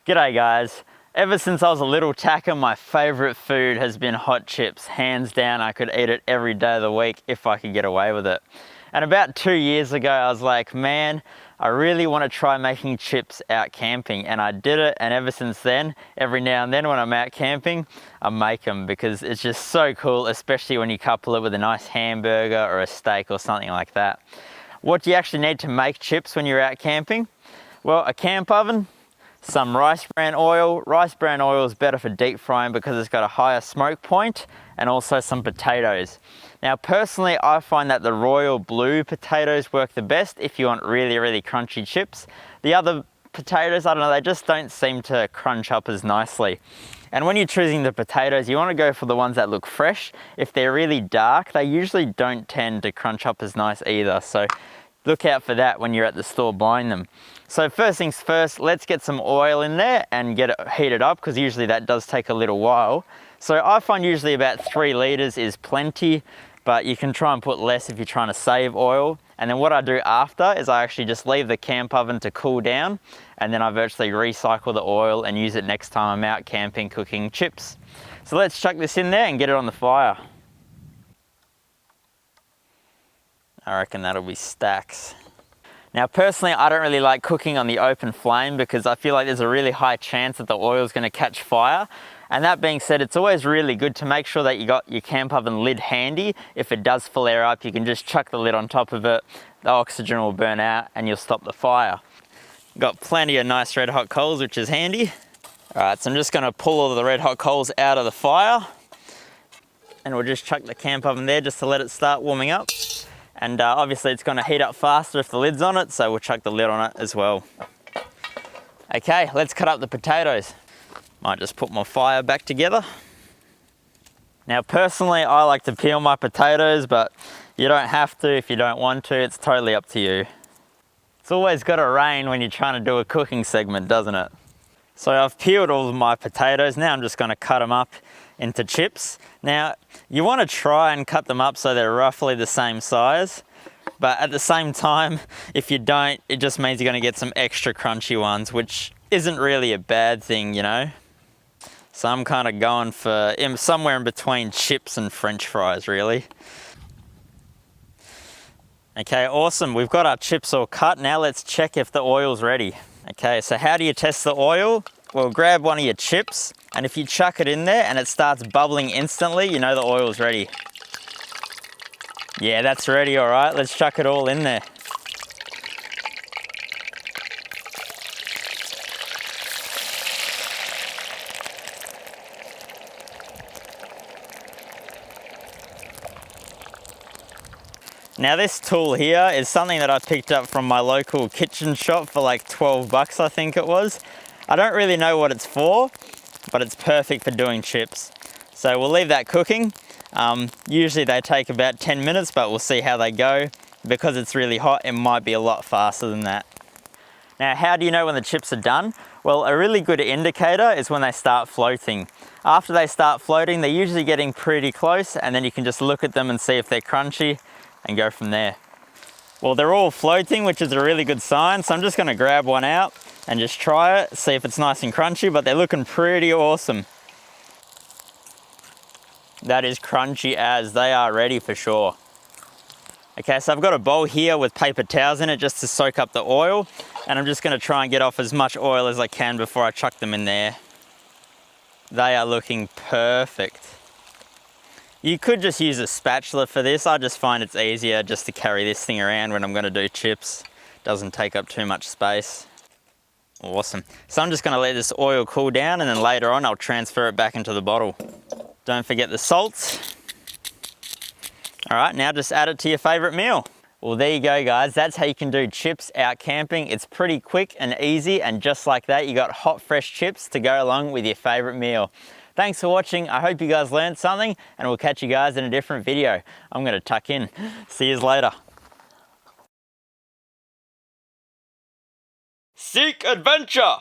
G'day guys. Ever since I was a little tacker, my favourite food has been hot chips. Hands down, I could eat it every day of the week if I could get away with it. And about 2 years ago, I was like, man, I really want to try making chips out camping. And I did it, and ever since then, every now and then when I'm out camping, I make them because it's just so cool, especially when you couple it with a nice hamburger or a steak or something like that. What do you actually need to make chips when you're out camping? Well, a camp oven, some rice bran oil. Rice bran oil is better for deep frying because it's got a higher smoke point, and also some potatoes. Now personally, I find that the royal blue potatoes work the best if you want really, really crunchy chips. The other potatoes, I don't know, they just don't seem to crunch up as nicely. And when you're choosing the potatoes, you want to go for the ones that look fresh. If they're really dark, they usually don't tend to crunch up as nice either. So look out for that when you're at the store buying them. So first things first, let's get some oil in there and get it heated up, because usually that does take a little while. So I find usually about 3 litres is plenty, but you can try and put less if you're trying to save oil. And then what I do after is I actually just leave the camp oven to cool down, and then I virtually recycle the oil and use it next time I'm out camping cooking chips. So let's chuck this in there and get it on the fire. I reckon that'll be stacks. Now personally, I don't really like cooking on the open flame because I feel like there's a really high chance that the oil is going to catch fire. And that being said, it's always really good to make sure that you got your camp oven lid handy. If it does flare up, you can just chuck the lid on top of it, the oxygen will burn out and you'll stop the fire. Got plenty of nice red hot coals, which is handy. Alright, so I'm just going to pull all of the red hot coals out of the fire, and we'll just chuck the camp oven there just to let it start warming up. And obviously it's going to heat up faster if the lid's on it, so we'll chuck the lid on it as well. Okay, let's cut up the potatoes. Might just put my fire back together. Now personally, I like to peel my potatoes, but you don't have to if you don't want to. It's totally up to you. It's always got to rain when you're trying to do a cooking segment, doesn't it? So I've peeled all of my potatoes. Now I'm just going to cut them up into chips. Now you want to try and cut them up so they're roughly the same size, but at the same time, if you don't, it just means you're going to get some extra crunchy ones, which isn't really a bad thing, you know. So I'm kind of going for somewhere in between chips and French fries, really. Okay, awesome. We've got our chips all cut. Now let's check if the oil's ready. Okay, so how do you test the oil? Well, grab one of your chips, and if you chuck it in there and it starts bubbling instantly, you know the oil's ready. Yeah, that's ready, all right. Let's chuck it all in there. Now this tool here is something that I picked up from my local kitchen shop for like 12 bucks, I think it was. I don't really know what it's for, but it's perfect for doing chips. So we'll leave that cooking. Usually they take about 10 minutes, but we'll see how they go. Because it's really hot, it might be a lot faster than that. Now, how do you know when the chips are done? Well, a really good indicator is when they start floating. After they start floating, they're usually getting pretty close, and then you can just look at them and see if they're crunchy and go from there. Well, they're all floating, which is a really good sign. So I'm just gonna grab one out and just try it, see if it's nice and crunchy, but they're looking pretty awesome. That is crunchy as, they are ready for sure. Okay, so I've got a bowl here with paper towels in it just to soak up the oil, and I'm just gonna try and get off as much oil as I can before I chuck them in there. They are looking perfect. You could just use a spatula for this. I just find it's easier just to carry this thing around when I'm gonna do chips. Doesn't take up too much space. Awesome. So I'm just gonna let this oil cool down, and then later on I'll transfer it back into the bottle. Don't forget the salt. All right, now just add it to your favorite meal. Well, there you go, guys. That's how you can do chips out camping. It's pretty quick and easy, and just like that, you got hot, fresh chips to go along with your favorite meal. Thanks for watching. I hope you guys learned something, and we'll catch you guys in a different video. I'm gonna tuck in. See you later. Seek adventure!